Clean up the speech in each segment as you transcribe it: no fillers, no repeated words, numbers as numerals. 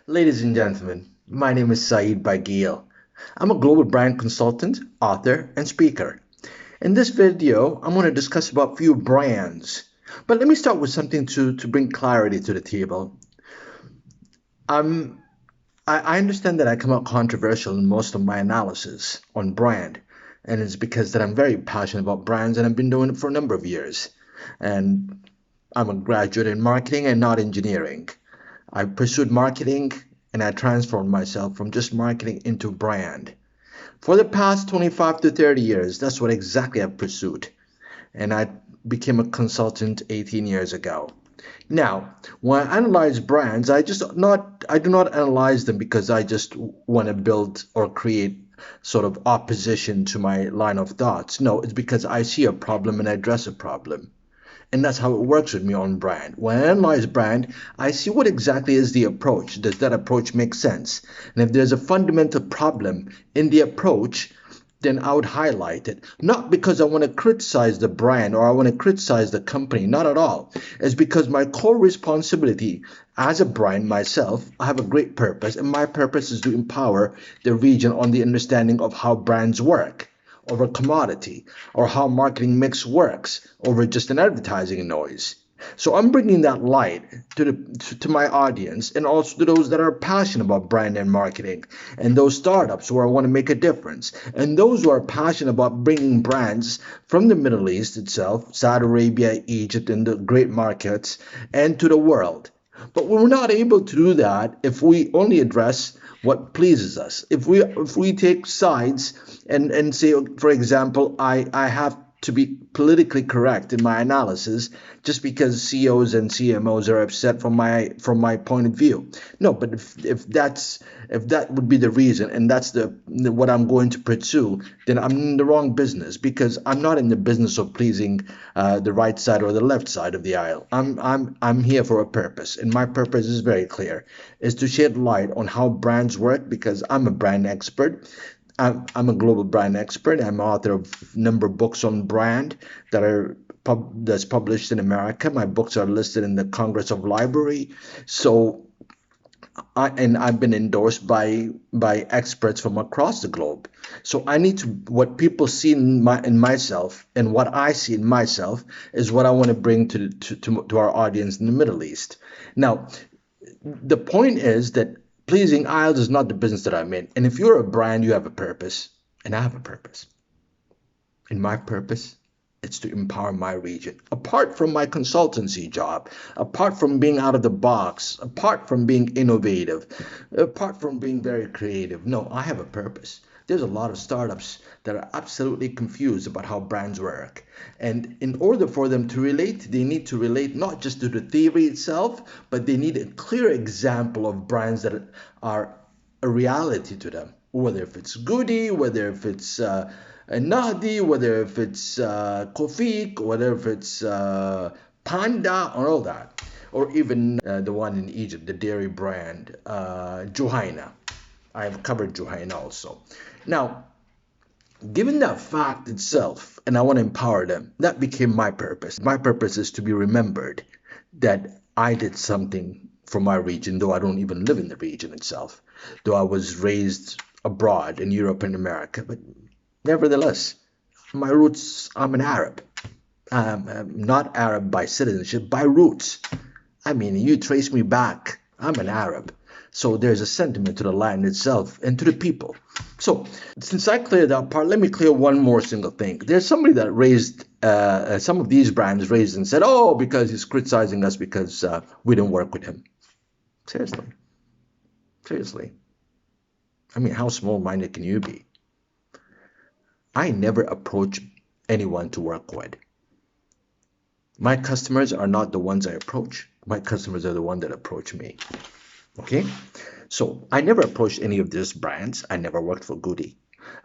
Ladies and gentlemen, my name is Saeed Bagil. I'm a global brand consultant, author, and speaker. In this video, I'm going to discuss about few brands. But let me start with something to bring clarity to the table. Um, I understand that I come out controversial in most of my analysis on brand, and it's because that I'm very passionate about brands and I've been doing it for a number of years. And I'm a graduate in marketing and not engineering. I pursued marketing and I transformed myself from just marketing into brand. For the past 25 to 30 years, that's what exactly I've pursued. And I became a consultant 18 years ago. Now, when I analyze brands, I do not analyze them because I just want to build or create sort of opposition to my line of thoughts. No, it's because I see a problem and I address a problem. And that's how it works with me on brand. When I analyze brand, I see what exactly is the approach. Does that approach make sense? And if there's a fundamental problem in the approach, then I would highlight it. Not because I want to criticize the brand or I want to criticize the company, not at all. It's because my core responsibility as a brand myself, I have a great purpose, and my purpose is to empower the region on the understanding of how brands work over commodity or how marketing mix works over just an advertising noise. So I'm bringing that light to my audience and also to those that are passionate about brand and marketing and those startups where I want to make a difference and those who are passionate about bringing brands from the Middle East itself, Saudi Arabia, Egypt, and the great markets and to the world. But we're not able to do that if we only address what pleases us. If we take sides and say, for example, I have to be politically correct in my analysis just because CEOs and CMOs are upset from my point of view. No, but if that would be the reason and that's the what I'm going to pursue, then I'm in the wrong business because I'm not in the business of pleasing the right side or the left side of the aisle. I'm here for a purpose, and my purpose is very clear: is to shed light on how brands work because I'm a brand expert. I'm a global brand expert. I'm author of a number of books on brand that's published in America. My books are listed in the Congress of Library. So I've been endorsed by experts from across the globe. So I need to what people see in myself and what I see in myself is what I want to bring to our audience in the Middle East. Now, the point is that pleasing Isles is not the business that I'm in. And if you're a brand, you have a purpose, and I have a purpose. And my purpose is to empower my region. Apart from my consultancy job, apart from being out of the box, apart from being innovative, apart from being very creative, no, I have a purpose. There's a lot of startups that are absolutely confused about how brands work. And in order for them to relate, they need to relate not just to the theory itself, but they need a clear example of brands that are a reality to them. Whether if it's Goody, whether if it's Nadi, whether if it's Kofik, whether if it's Panda, or all that. Or even the one in Egypt, the dairy brand, Juhaina. I've covered Juhaina also. Now, given that fact itself, and I want to empower them, that became my purpose. My purpose is to be remembered that I did something for my region, though I don't even live in the region itself, though I was raised abroad in Europe and America. But nevertheless, my roots, I'm an Arab. I'm not Arab by citizenship, by roots. I mean, you trace me back, I'm an Arab. So there's a sentiment to the land itself and to the people. So since I cleared that part, let me clear one more single thing. There's somebody that raised some of these brands raised and said, "Oh, because he's criticizing us because we don't work with him." Seriously, seriously. I mean, how small-minded can you be? I never approach anyone to work with. My customers are not the ones I approach. My customers are the ones that approach me. Okay, so I never approached any of these brands. I never worked for Goody.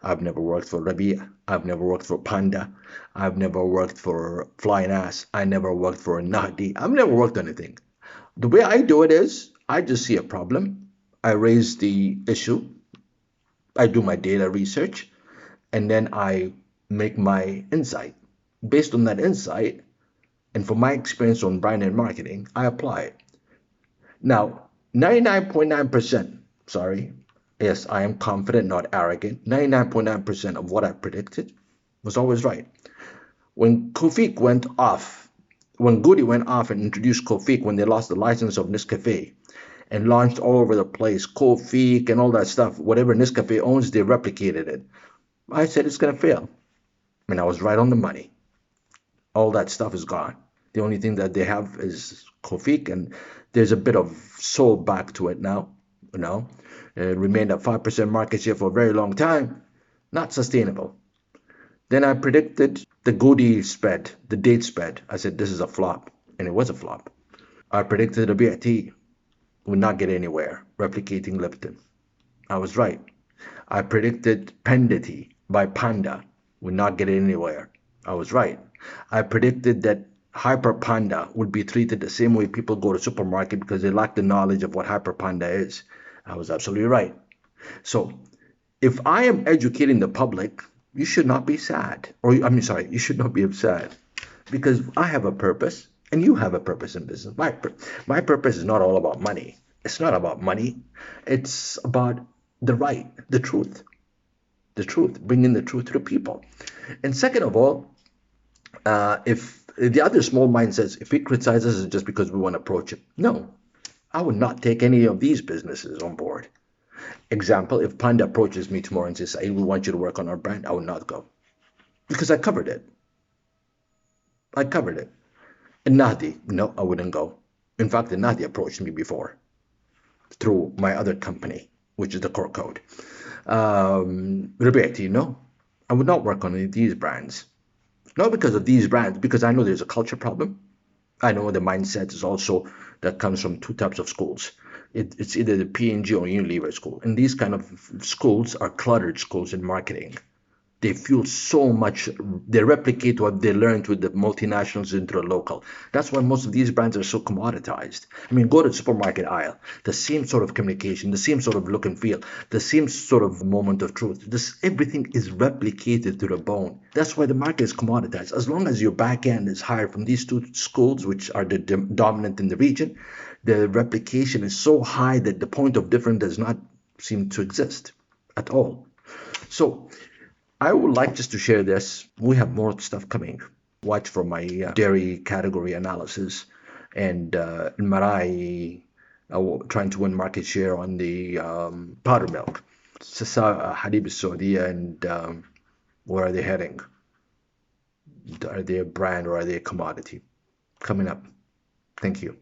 I've never worked for Rabia. I've never worked for Panda. I've never worked for Flying Ass. I never worked for Nahdi. I've never worked on anything. The way I do it is I just see a problem. I raise the issue. I do my data research, and then I make my insight. Based on that insight, and from my experience on brand and marketing, I apply it. Now, 99.9%, sorry, yes, I am confident, not arrogant. 99.9% of what I predicted was always right. When Kofik went off, when Goody went off and introduced Kofik when they lost the license of Nescafe and launched all over the place, Kofik and all that stuff, whatever Nescafe owns, they replicated it. I said it's going to fail. And I was right on the money. All that stuff is gone. The only thing that they have is Kofik, and there's a bit of soul back to it now. You know, it remained at 5% market share for a very long time. Not sustainable. Then I predicted the Goody spread, the date spread. I said this is a flop, and it was a flop. I predicted the BIT would not get anywhere replicating Lipton. I was right. I predicted Pendity by Panda would not get anywhere. I was right. I predicted that Hyper Panda would be treated the same way people go to supermarket because they lack the knowledge of what Hyper Panda is. I was absolutely right. So if I am educating the public, you should not be sad. Or, I mean, sorry, you should not be upset because I have a purpose and you have a purpose in business. My purpose is not all about money. It's not about money. It's about the right, the truth, bringing the truth to the people. And second of all, if the other small mind says, if he criticizes it just because we want to approach it, no, I would not take any of these businesses on board. Example, if Panda approaches me tomorrow and says, hey, we want you to work on our brand, I would not go because I covered it. I covered it. And Nadi, no, I wouldn't go. In fact, the Nadi approached me before through my other company, which is the Core Code. Ribetti, no, I would not work on any of these brands. Not because of these brands, because I know there's a culture problem. I know the mindset is also that comes from two types of schools. It's either the P&G or Unilever school. And these kind of schools are cluttered schools in marketing. They fuel so much, they replicate what they learned with the multinationals into the local. That's why most of these brands are so commoditized. I mean, go to the supermarket aisle, the same sort of communication, the same sort of look and feel, the same sort of moment of truth. Everything is replicated to the bone. That's why the market is commoditized. As long as your back end is hired from these two schools, which are the dominant in the region, the replication is so high that the point of difference does not seem to exist at all. So I would like just to share this. We have more stuff coming. Watch for my dairy category analysis and Marai trying to win market share on the powder milk. Sasa Halib Saudi and where are they heading? Are they a brand or are they a commodity? Coming up. Thank you.